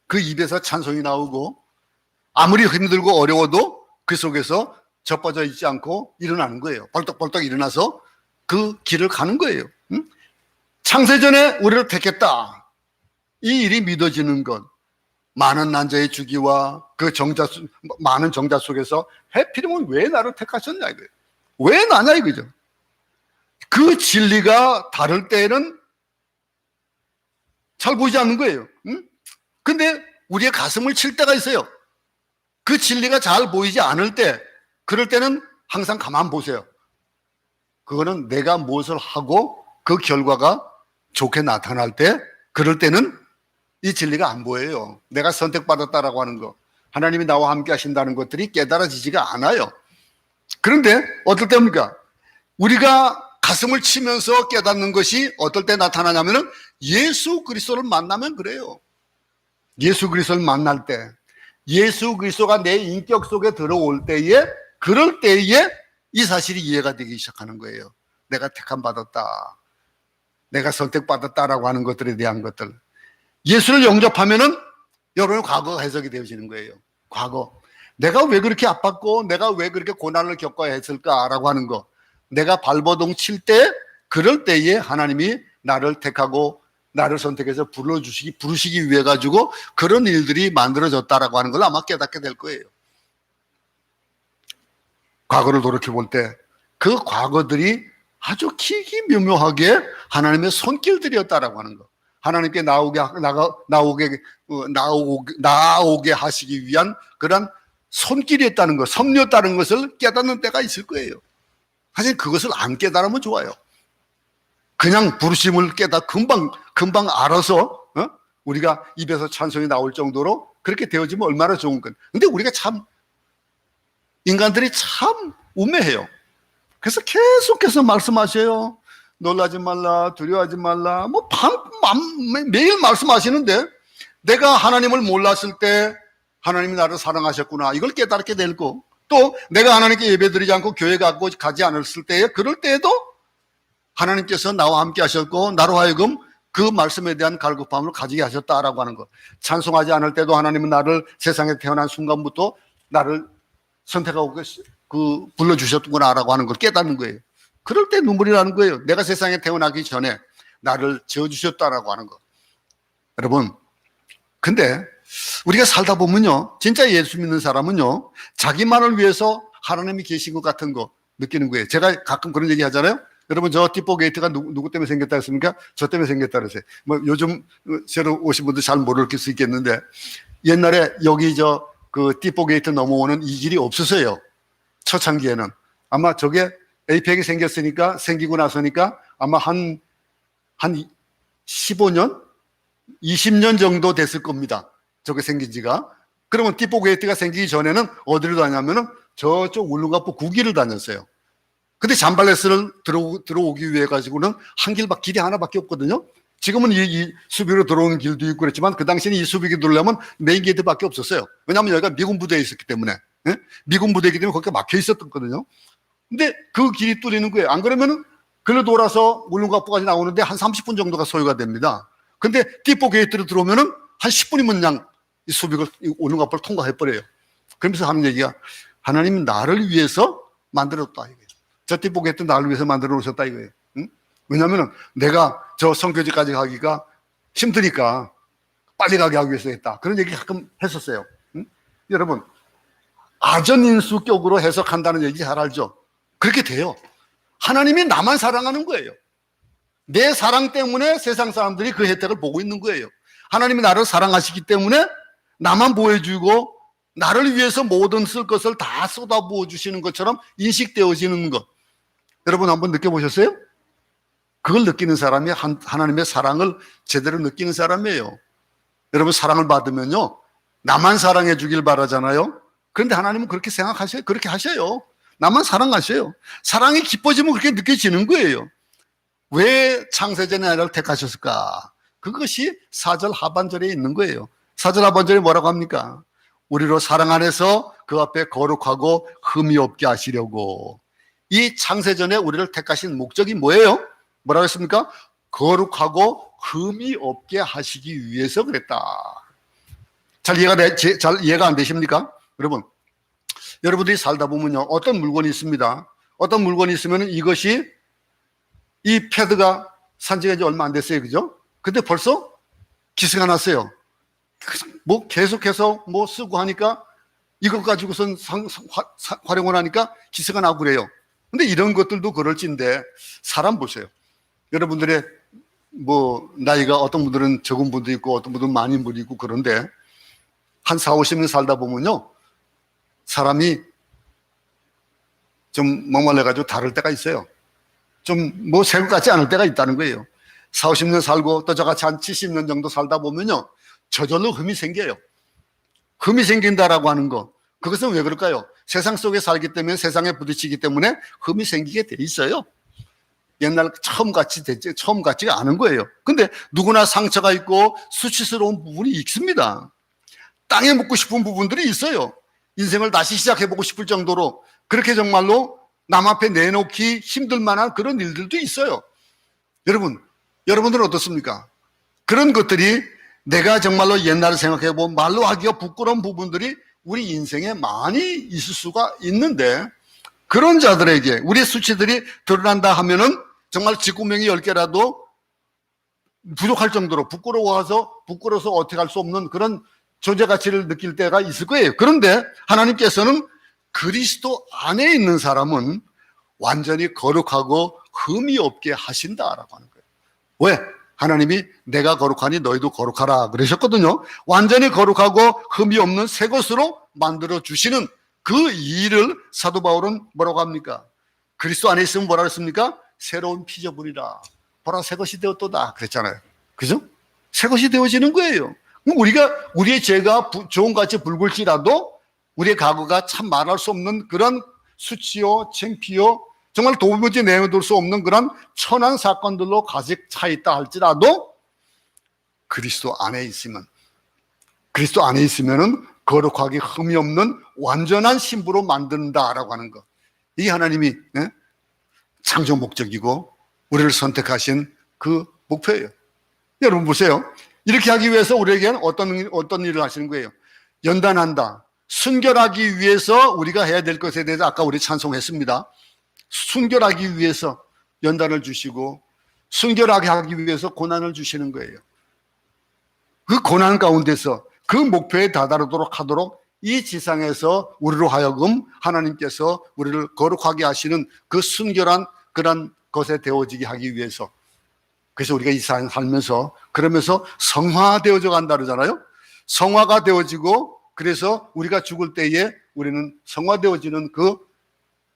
그 입에서 찬송이 나오고, 아무리 힘들고 어려워도 그 속에서 젖빠져 있지 않고 일어나는 거예요. 벌떡벌떡 일어나서 그 길을 가는 거예요. 창세전에 우리를 택했다, 이 일이 믿어지는 것, 많은 난자의 주기와 그 많은 정자 속에서 해필이면 왜 나를 택하셨냐 이거예요. 왜 나냐 이거죠. 그 진리가 다를 때에는 잘 보이지 않는 거예요. 근데 우리의 가슴을 칠 때가 있어요. 그 진리가 잘 보이지 않을 때, 그럴 때는 항상 가만 보세요. 그거는 내가 무엇을 하고 그 결과가 좋게 나타날 때, 그럴 때는 이 진리가 안 보여요. 내가 선택받았다라고 하는 거. 하나님이 나와 함께 하신다는 것들이 깨달아지지가 않아요. 그런데 어떨 때입니까? 우리가 가슴을 치면서 깨닫는 것이 어떨 때 나타나냐면은 예수 그리스도를 만나면 그래요. 예수 그리스도를 만날 때, 예수 그리스도가 내 인격 속에 들어올 때에, 그럴 때에 이 사실이 이해가 되기 시작하는 거예요. 내가 택함 받았다, 내가 선택받았다라고 하는 것들에 대한 것들. 예수를 영접하면은 여러분의 과거가 해석이 되어지는 거예요. 과거. 내가 왜 그렇게 아팠고 내가 왜 그렇게 고난을 겪어야 했을까라고 하는 거. 내가 발버둥 칠 때, 그럴 때에 하나님이 나를 택하고 나를 선택해서 부르시기 위해 가지고 그런 일들이 만들어졌다라고 하는 걸 아마 깨닫게 될 거예요. 과거를 돌이켜 볼 때 그 과거들이 아주 기기묘묘하게 하나님의 손길들이었다라고 하는 거. 하나님께 나오게 하시기 위한 그런 손길이었다는 것, 섭리였다는 것을 깨닫는 때가 있을 거예요. 사실 그것을 안 깨달으면 좋아요. 그냥 부르심을 금방 알아서 우리가 입에서 찬송이 나올 정도로 그렇게 되어지면 얼마나 좋은 건. 근데 우리가 참, 인간들이 참 우매해요. 그래서 계속해서 말씀하셔요. 놀라지 말라, 두려워하지 말라. 매일 말씀하시는데, 내가 하나님을 몰랐을 때 하나님이 나를 사랑하셨구나, 이걸 깨닫게 되고, 또 내가 하나님께 예배드리지 않고 교회 가지 않았을 때에, 그럴 때에도 하나님께서 나와 함께 하셨고 나로 하여금 그 말씀에 대한 갈급함을 가지게 하셨다라고 하는 것. 찬송하지 않을 때도 하나님은 나를 세상에 태어난 순간부터 나를 선택하고 불러주셨구나라고 하는 걸 깨닫는 거예요. 그럴 때 눈물이 나는 거예요. 내가 세상에 태어나기 전에 나를 지어주셨다라고 하는 것. 여러분, 근데 우리가 살다 보면요, 진짜 예수 믿는 사람은요, 자기만을 위해서 하나님이 계신 것 같은 거 느끼는 거예요. 제가 가끔 그런 얘기 하잖아요. 여러분, 저 띠뽀 게이트가 누구 때문에 생겼다 했습니까? 저 때문에 생겼다 그러세요. 요즘 새로 오신 분들 잘 모를 수 있겠는데, 옛날에 여기 그 띠뽀 게이트 넘어오는 이 길이 없었어요. 초창기에는. 아마 저게 에이펙이 생기고 나서니까 아마 한 15년? 20년 정도 됐을 겁니다. 저게 생긴 지가. 그러면 띠뽀 게이트가 생기기 전에는 어디를 다녔냐면은 저쪽 울릉가포 구기를 다녔어요. 근데 잠발레스를 들어오기 위해 가지고는 길이 하나밖에 없거든요. 지금은 이 수비로 들어오는 길도 있고 그랬지만 그 당시에는 이 수비로 들어오려면 메인 게이트밖에 없었어요. 왜냐하면 여기가 미군 부대에 있었기 때문에. 예? 미군 부대이기 때문에 거기가 막혀 있었거든요. 근데 그 길이 뚫리는 거예요. 안 그러면은 글로 돌아서 울릉가포까지 나오는데 한 30분 정도가 소요가 됩니다. 근데 띠뽀 게이트로 들어오면은 한 10분이면 그냥 이 수비를 울릉가포를 통과해버려요. 그러면서 하는 얘기가, 하나님은 나를 위해서 만들었다 이거예요. 저 띠뽀 게이트 나를 위해서 만들어 놓으셨다 이거예요. 응? 왜냐하면 내가 저 선교지까지 가기가 힘드니까 빨리 가게 하기 위해서 했다. 그런 얘기 가끔 했었어요. 응? 여러분, 아전인수격으로 해석한다는 얘기 잘 알죠? 그렇게 돼요. 하나님이 나만 사랑하는 거예요. 내 사랑 때문에 세상 사람들이 그 혜택을 보고 있는 거예요. 하나님이 나를 사랑하시기 때문에 나만 보여주고 나를 위해서 모든 쓸 것을 다 쏟아부어 주시는 것처럼 인식되어지는 것. 여러분 한번 느껴보셨어요? 그걸 느끼는 사람이 하나님의 사랑을 제대로 느끼는 사람이에요. 여러분, 사랑을 받으면요, 나만 사랑해 주길 바라잖아요. 그런데 하나님은 그렇게 생각하셔요. 그렇게 하셔요. 나만 사랑하셔요. 사랑이 기뻐지면 그렇게 느껴지는 거예요. 왜 창세전에 나를 택하셨을까? 그것이 4절 하반절에 있는 거예요. 4절 하반절에 뭐라고 합니까? 우리로 사랑 안에서 그 앞에 거룩하고 흠이 없게 하시려고. 이 창세전에 우리를 택하신 목적이 뭐예요? 뭐라고 했습니까? 거룩하고 흠이 없게 하시기 위해서 그랬다. 잘 이해가 안 되십니까? 여러분들이 살다 보면요, 어떤 물건이 있습니다. 어떤 물건이 있으면 이것이, 이 패드가 산지가 이제 얼마 안 됐어요. 그죠? 근데 벌써 기스가 났어요. 뭐 계속해서 뭐 쓰고 하니까 이것 가지고선 활용을 하니까 기스가 나고 그래요. 근데 이런 것들도 그럴진데, 사람 보세요. 여러분들의 뭐 나이가 어떤 분들은 적은 분도 있고 어떤 분들은 많은 분도 있고 그런데 한 4, 50년 살다 보면요, 사람이 좀 목말라가지고 다를 때가 있어요. 좀 뭐 새것 같지 않을 때가 있다는 거예요. 4, 50년 살고 또 저같이 한 70년 정도 살다 보면요, 저절로 흠이 생겨요. 흠이 생긴다라고 하는 거, 그것은 왜 그럴까요? 세상 속에 살기 때문에, 세상에 부딪히기 때문에 흠이 생기게 돼 있어요. 옛날 처음 같지가 않은 거예요. 근데 누구나 상처가 있고 수치스러운 부분이 있습니다. 땅에 묻고 싶은 부분들이 있어요. 인생을 다시 시작해보고 싶을 정도로 그렇게 정말로 남 앞에 내놓기 힘들 만한 그런 일들도 있어요. 여러분들은 어떻습니까? 그런 것들이 내가 정말로 옛날을 생각해보면 말로 하기가 부끄러운 부분들이 우리 인생에 많이 있을 수가 있는데, 그런 자들에게 우리의 수치들이 드러난다 하면은 정말 쥐구멍이 10개라도 부족할 정도로 부끄러워서 어떻게 할 수 없는 그런 존재 가치를 느낄 때가 있을 거예요. 그런데 하나님께서는 그리스도 안에 있는 사람은 완전히 거룩하고 흠이 없게 하신다라고 하는 거예요. 왜? 하나님이 내가 거룩하니 너희도 거룩하라 그러셨거든요. 완전히 거룩하고 흠이 없는 새 것으로 만들어 주시는 그 일을 사도 바울은 뭐라고 합니까? 그리스도 안에 있으면 뭐라 그랬습니까? 새로운 피조물이라. 보라, 새 것이 되었도다 그랬잖아요. 그죠? 새 것이 되어지는 거예요. 우리의 죄가 좋은같이 붉을지라도 우리의 과거가 참 말할 수 없는 그런 수치요, 창피요, 정말 도무지 내어둘 수 없는 그런 천한 사건들로 가득 차 있다 할지라도 그리스도 안에 있으면은 거룩하게 흠이 없는 완전한 신부로 만든다라고 하는 것. 이게 하나님이 창조 목적이고 우리를 선택하신 그 목표예요. 여러분 보세요. 이렇게 하기 위해서 우리에게는 어떤 일을 하시는 거예요? 연단한다. 순결하기 위해서 우리가 해야 될 것에 대해서 아까 우리 찬송했습니다. 순결하기 위해서 연단을 주시고 순결하게 하기 위해서 고난을 주시는 거예요. 그 고난 가운데서 그 목표에 다다르도록 하도록 이 지상에서 우리로 하여금 하나님께서 우리를 거룩하게 하시는 그 순결한 그런 것에 되어지게 하기 위해서, 그래서 우리가 이 세상 살면서 그러면서 성화되어져 간다 그러잖아요. 성화가 되어지고 그래서 우리가 죽을 때에 우리는 성화되어지는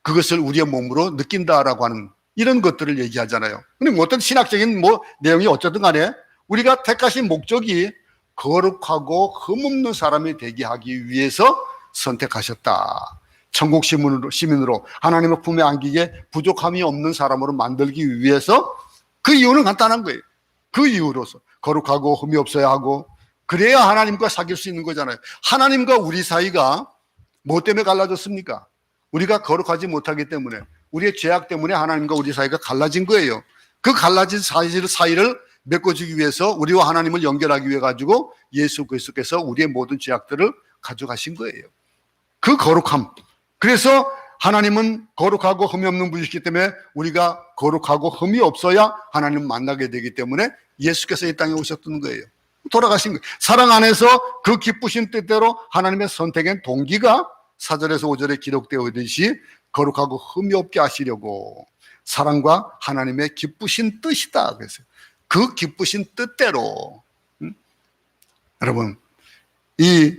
그것을 우리의 몸으로 느낀다라고 하는 이런 것들을 얘기하잖아요. 근데 어떤 신학적인 내용이 어쨌든 간에 우리가 택하신 목적이 거룩하고 흠없는 사람이 되게 하기 위해서 선택하셨다. 천국 시민으로 하나님의 품에 안기게 부족함이 없는 사람으로 만들기 위해서, 그 이유는 간단한 거예요. 그 이유로서 거룩하고 흠이 없어야 하고, 그래야 하나님과 사귈 수 있는 거잖아요. 하나님과 우리 사이가 뭐 때문에 갈라졌습니까? 우리가 거룩하지 못하기 때문에, 우리의 죄악 때문에 하나님과 우리 사이가 갈라진 거예요. 그 갈라진 사이를 메꿔주기 위해서 우리와 하나님을 연결하기 위해 가지고 예수 그리스도께서 우리의 모든 죄악들을 가져가신 거예요. 그 거룩함. 그래서 하나님은 거룩하고 흠이 없는 분이시기 때문에 우리가 거룩하고 흠이 없어야 하나님을 만나게 되기 때문에 예수께서 이 땅에 오셨던 거예요. 돌아가신 거예요. 사랑 안에서 그 기쁘신 뜻대로 하나님의 선택의 동기가 4절에서 5절에 기록되어 있듯이 거룩하고 흠이 없게 하시려고, 사랑과 하나님의 기쁘신 뜻이다 그랬어요. 그 기쁘신 뜻대로. 여러분, 이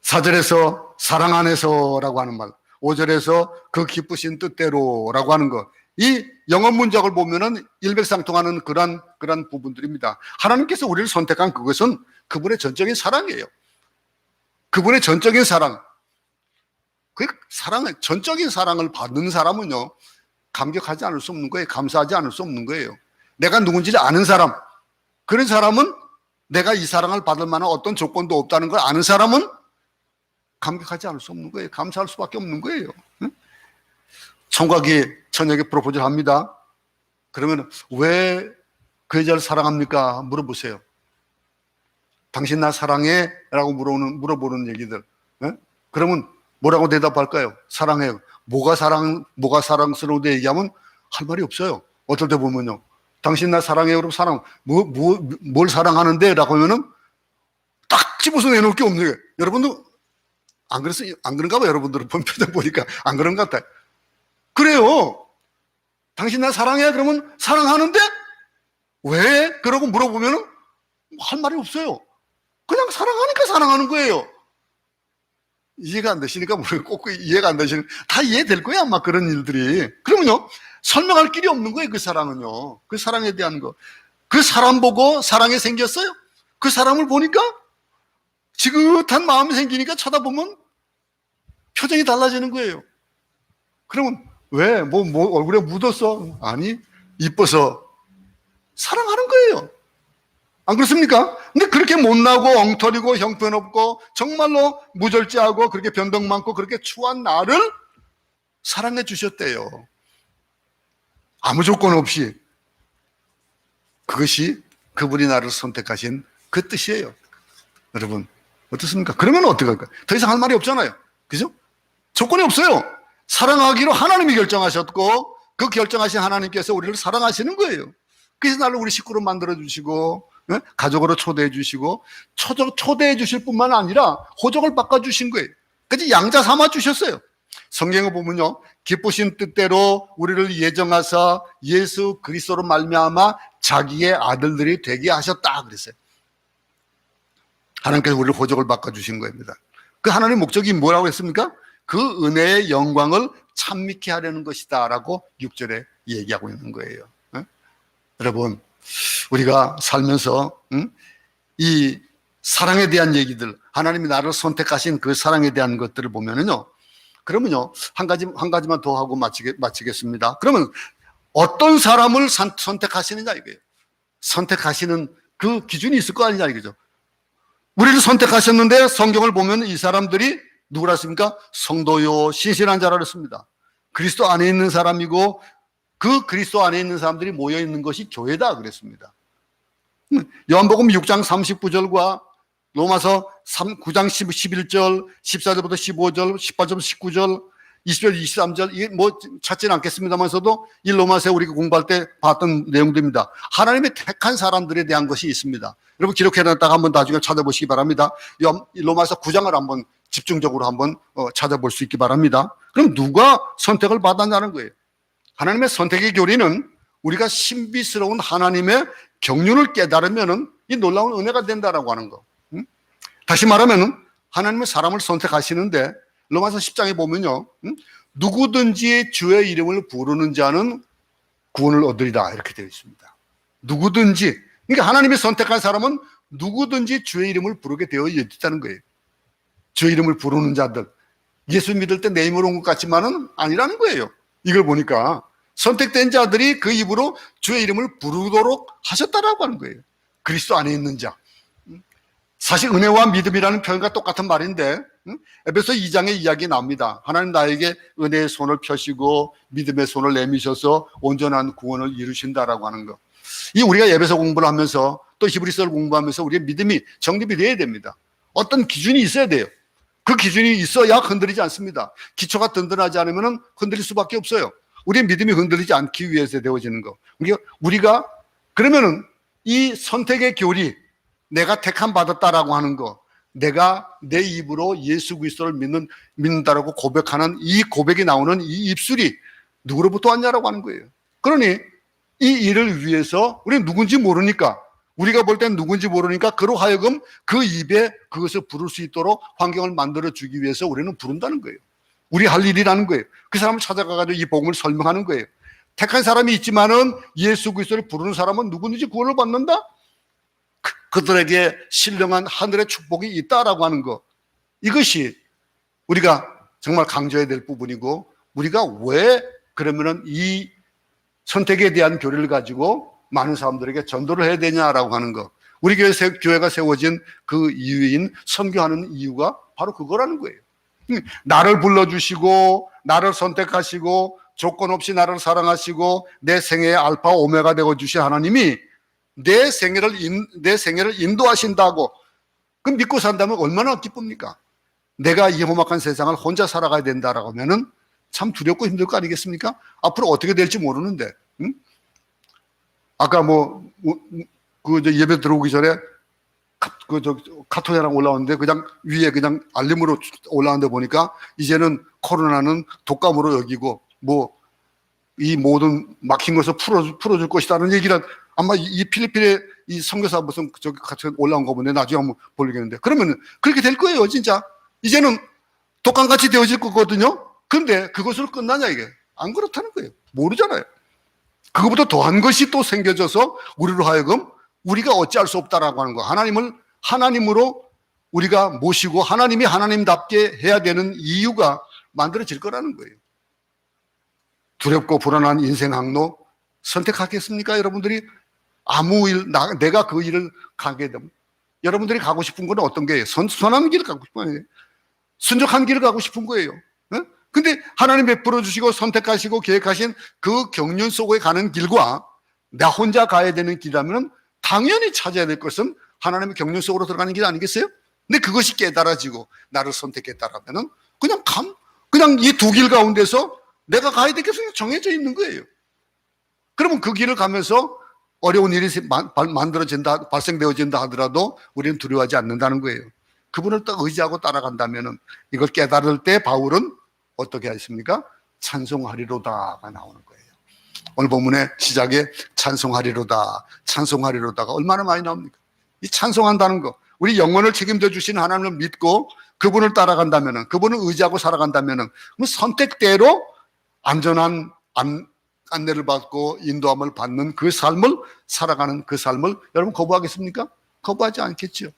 4절에서 사랑 안에서라고 하는 말, 5절에서 그 기쁘신 뜻대로라고 하는 것, 이 영어 문장을 보면은 일맥상통하는 그런 부분들입니다. 하나님께서 우리를 선택한 그것은 그분의 전적인 사랑이에요. 그분의 전적인 사랑. 전적인 사랑을 받는 사람은요, 감격하지 않을 수 없는 거예요. 감사하지 않을 수 없는 거예요. 내가 누군지를 아는 사람, 그런 사람은 내가 이 사랑을 받을 만한 어떤 조건도 없다는 걸 아는 사람은 감격하지 않을 수 없는 거예요. 감사할 수밖에 없는 거예요. 총각이 처녀에게 프로포즈를 합니다. 그러면 왜 그 여자를 사랑합니까? 물어보세요. 당신 나 사랑해? 라고 물어보는 얘기들. 그러면 뭐라고 대답할까요? 사랑해요. 뭐가 사랑스러운데 얘기하면 할 말이 없어요. 어떨 때 보면요. 당신 나 사랑해요. 그럼 뭘 사랑하는데? 라고 하면은 딱 집어서 내놓을 게 없는 거예요. 여러분도 안 그런가 봐. 여러분들은 본 표정 보니까 안 그런 것 같아요. 그래요. 당신 나 사랑해? 그러면 사랑하는데? 왜? 그러고 물어보면은 할 말이 없어요. 그냥 사랑하니까 사랑하는 거예요. 이해가 안 되시니까 꼭 이해가 안 되시는, 다 이해될 거예요 아마 그런 일들이. 그러면요, 설명할 길이 없는 거예요. 그 사랑은요, 그 사랑에 대한 거. 그 사람 보고 사랑이 생겼어요? 그 사람을 보니까 지긋한 마음이 생기니까 쳐다보면 표정이 달라지는 거예요. 그러면 왜? 뭐 얼굴에 묻었어? 아니, 이뻐서 사랑하는 거예요. 안 그렇습니까? 근데 그렇게 못나고 엉터리고 형편없고 정말로 무절제하고 그렇게 변덕 많고 그렇게 추한 나를 사랑해 주셨대요. 아무 조건 없이. 그것이 그분이 나를 선택하신 그 뜻이에요. 여러분 어떻습니까? 그러면 어떡할까요? 더 이상 할 말이 없잖아요. 그죠? 조건이 없어요. 사랑하기로 하나님이 결정하셨고 그 결정하신 하나님께서 우리를 사랑하시는 거예요. 그래서 나를 우리 식구로 만들어 주시고 가족으로 초대해 주시고 초대해 주실 뿐만 아니라 호적을 바꿔 주신 거예요. 그래서 양자 삼아 주셨어요. 성경에 보면요, 기쁘신 뜻대로 우리를 예정하사 예수 그리스도로 말미암아 자기의 아들들이 되게 하셨다 그랬어요. 하나님께서 우리를 호적을 바꿔 주신 겁니다. 그 하나님의 목적이 뭐라고 했습니까? 그 은혜의 영광을 찬미케 하려는 것이다 라고 6절에 얘기하고 있는 거예요. 여러분 우리가 살면서 이 사랑에 대한 얘기들, 하나님이 나를 선택하신 그 사랑에 대한 것들을 보면은요, 그러면요 한 가지만 더 하고 마치겠습니다. 그러면 어떤 사람을 선택하시느냐 이거예요. 선택하시는 그 기준이 있을 거 아니냐 이거죠. 우리를 선택하셨는데 성경을 보면 이 사람들이 누구라습니까? 성도요, 신실한 자라 그랬습니다. 그리스도 안에 있는 사람이고 그 그리스도 안에 있는 사람들이 모여 있는 것이 교회다 그랬습니다. 요한복음 6장 39절과 로마서 9장 11절, 14절부터 15절, 18절, 19절, 20절, 23절, 이게 뭐 찾지는 않겠습니다만서도 이 로마서 우리가 공부할 때 봤던 내용들입니다. 하나님의 택한 사람들에 대한 것이 있습니다. 여러분 기록해놨다가 한번 나중에 찾아보시기 바랍니다. 로마서 9장을 한번 집중적으로 한번 찾아볼 수 있기 바랍니다. 그럼 누가 선택을 받았냐는 거예요. 하나님의 선택의 교리는 우리가 신비스러운 하나님의 경륜을 깨달으면 이 놀라운 은혜가 된다라고 하는 거. 다시 말하면 하나님은 사람을 선택하시는데 로마서 10장에 보면요, 누구든지 주의 이름을 부르는 자는 구원을 얻으리라 이렇게 되어 있습니다. 누구든지, 그러니까 하나님이 선택한 사람은 누구든지 주의 이름을 부르게 되어 있다는 거예요. 주의 이름을 부르는 자들, 예수 믿을 때 내 힘으로 온 것 같지만은 아니라는 거예요. 이걸 보니까 선택된 자들이 그 입으로 주의 이름을 부르도록 하셨다라고 하는 거예요. 그리스도 안에 있는 자. 사실 은혜와 믿음이라는 표현과 똑같은 말인데 에베소 2장의 이야기 나옵니다. 하나님 나에게 은혜의 손을 펴시고 믿음의 손을 내미셔서 온전한 구원을 이루신다라고 하는 것. 이 우리가 에베소 공부를 하면서 또 히브리서를 공부하면서 우리의 믿음이 정립이 돼야 됩니다. 어떤 기준이 있어야 돼요. 그 기준이 있어야 흔들리지 않습니다. 기초가 든든하지 않으면 흔들릴 수밖에 없어요. 우리의 믿음이 흔들리지 않기 위해서 되어지는 거. 우리가 그러면은 이 선택의 교리, 내가 택함 받았다라고 하는 거, 내가 내 입으로 예수 그리스도를 믿는다라고 고백하는 이 고백이 나오는 이 입술이 누구로부터 왔냐라고 하는 거예요. 그러니 이 일을 위해서 우리는 누군지 모르니까, 우리가 볼 땐 누군지 모르니까 그로 하여금 그 입에 그것을 부를 수 있도록 환경을 만들어주기 위해서 우리는 부른다는 거예요. 우리 할 일이라는 거예요. 그 사람을 찾아가가지고 이 복음을 설명하는 거예요. 택한 사람이 있지만은 예수 그리스도를 부르는 사람은 누구든지 구원을 받는다? 그들에게 신령한 하늘의 축복이 있다라고 하는 것. 이것이 우리가 정말 강조해야 될 부분이고, 우리가 왜 그러면은 이 선택에 대한 교리를 가지고 많은 사람들에게 전도를 해야 되냐라고 하는 것. 우리 교회가 세워진 그 이유인 선교하는 이유가 바로 그거라는 거예요. 나를 불러주시고 나를 선택하시고 조건 없이 나를 사랑하시고 내 생애의 알파 오메가 되어 주신 하나님이 내 생애를 인도하신다고 그 믿고 산다면 얼마나 기쁩니까? 내가 이 험악한 세상을 혼자 살아가야 된다라고 하면은 참 두렵고 힘들 거 아니겠습니까? 앞으로 어떻게 될지 모르는데, 응? 아까 예배 들어오기 전에 카톡에랑 올라오는데 그냥 위에 그냥 알림으로 올라오는데 보니까 이제는 코로나는 독감으로 여기고 뭐 이 모든 막힌 것을 풀어줄 것이다는 얘기를 아마 이 필리핀의 이 선교사 무슨 저기 같이 올라온 거 보는데 나중에 한번 보려겠는데 그러면 그렇게 될 거예요. 진짜 이제는 독감같이 되어질 거거든요. 그런데 그것으로 끝나냐 이게 안 그렇다는 거예요. 모르잖아요. 그거보다 더한 것이 또 생겨져서 우리로 하여금 우리가 어찌할 수 없다라고 하는 거. 하나님으로 우리가 모시고 하나님이 하나님답게 해야 되는 이유가 만들어질 거라는 거예요. 두렵고 불안한 인생 항로 선택하겠습니까? 여러분들이 아무 일, 내가 그 일을 가게 되면 여러분들이 가고 싶은 건 어떤 거예요? 선한 길을 가고 싶은 거예요. 순적한 길을 가고 싶은 거예요. 근데 하나님 베풀어 주시고 선택하시고 계획하신 그 경륜 속에 가는 길과 나 혼자 가야 되는 길이라면 당연히 찾아야 될 것은 하나님의 경륜 속으로 들어가는 길 아니겠어요? 근데 그것이 깨달아지고 나를 선택했다라면 그냥 이 두 길 가운데서 내가 가야 될 것은 정해져 있는 거예요. 그러면 그 길을 가면서 어려운 일이 발생되어진다 하더라도 우리는 두려워하지 않는다는 거예요. 그분을 딱 의지하고 따라간다면 이걸 깨달을 때 바울은 어떻게 했습니까? 찬송하리로다가 나오는 거예요. 오늘 본문의 시작에 찬송하리로다, 찬송하리로다가 얼마나 많이 나옵니까? 이 찬송한다는 거, 우리 영혼을 책임져 주신 하나님을 믿고 그분을 따라간다면, 그분을 의지하고 살아간다면 선택대로 안전한 안내를 받고 인도함을 받는 그 삶을 살아가는 그 삶을 여러분 거부하겠습니까? 거부하지 않겠죠.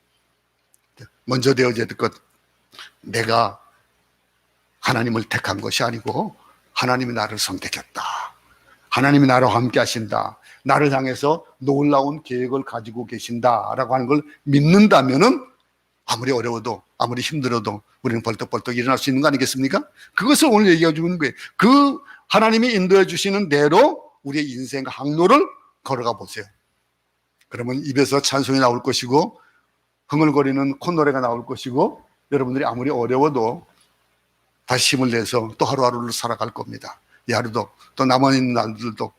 먼저 되어져야 될 것, 내가 하나님을 택한 것이 아니고 하나님이 나를 선택했다. 하나님이 나와 함께 하신다. 나를 향해서 놀라운 계획을 가지고 계신다라고 하는 걸 믿는다면은 아무리 어려워도 아무리 힘들어도 우리는 벌떡벌떡 일어날 수 있는 거 아니겠습니까? 그것을 오늘 얘기해 주는 거예요. 그 하나님이 인도해 주시는 대로 우리의 인생 항로를 걸어가 보세요. 그러면 입에서 찬송이 나올 것이고 흥얼거리는 콧노래가 나올 것이고 여러분들이 아무리 어려워도 다시 힘을 내서 또 하루하루를 살아갈 겁니다. 이 하루도 또 남아있는 날들도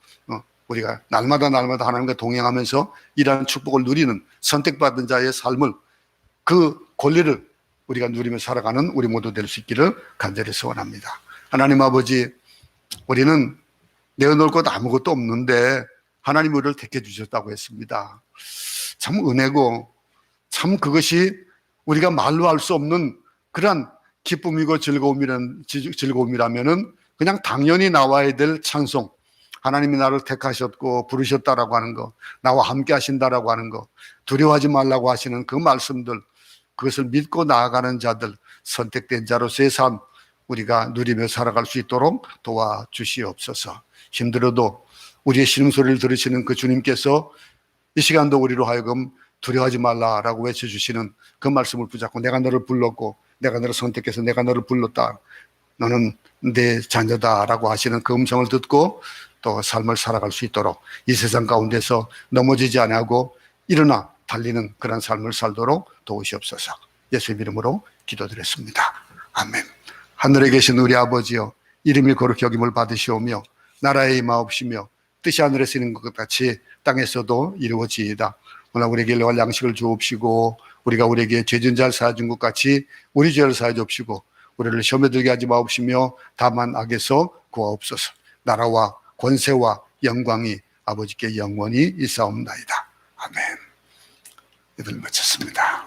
우리가 날마다 하나님과 동행하면서 이러한 축복을 누리는 선택받은 자의 삶을, 그 권리를 우리가 누리며 살아가는 우리 모두 될 수 있기를 간절히 소원합니다. 하나님 아버지, 우리는 내어놓을 것 아무것도 없는데 하나님 우리를 택해 주셨다고 했습니다. 참 은혜고 참 그것이 우리가 말로 할 수 없는 그러한 기쁨이고 즐거움이라면은 그냥 당연히 나와야 될 찬송, 하나님이 나를 택하셨고 부르셨다라고 하는 거, 나와 함께 하신다라고 하는 거, 두려워하지 말라고 하시는 그 말씀들, 그것을 믿고 나아가는 자들, 선택된 자로서의 삶 우리가 누리며 살아갈 수 있도록 도와주시옵소서. 힘들어도 우리의 신음소리를 들으시는 그 주님께서 이 시간도 우리로 하여금 두려워하지 말라라고 외쳐주시는 그 말씀을 붙잡고 내가 너를 불렀고 내가 너를 선택해서 내가 너를 불렀다, 너는 내 자녀다라고 하시는 그 음성을 듣고 또 삶을 살아갈 수 있도록 이 세상 가운데서 넘어지지 않고 일어나 달리는 그런 삶을 살도록 도우시옵소서. 예수의 이름으로 기도드렸습니다. 아멘. 하늘에 계신 우리 아버지여, 이름이 거룩히 여김을 받으시오며 나라의 임하옵시며 뜻이 하늘에서 이루어지는 것 같이 땅에서도 이루어지이다. 오늘 우리에게 일용할 양식을 주옵시고 우리가 우리에게 죄진 자를 사하여 준 것 같이 우리 죄를 사하여 주옵시고 우리를 시험에 들게 하지 마옵시며 다만 악에서 구하옵소서. 나라와 권세와 영광이 아버지께 영원히 있사옵나이다. 아멘. 이들 마쳤습니다.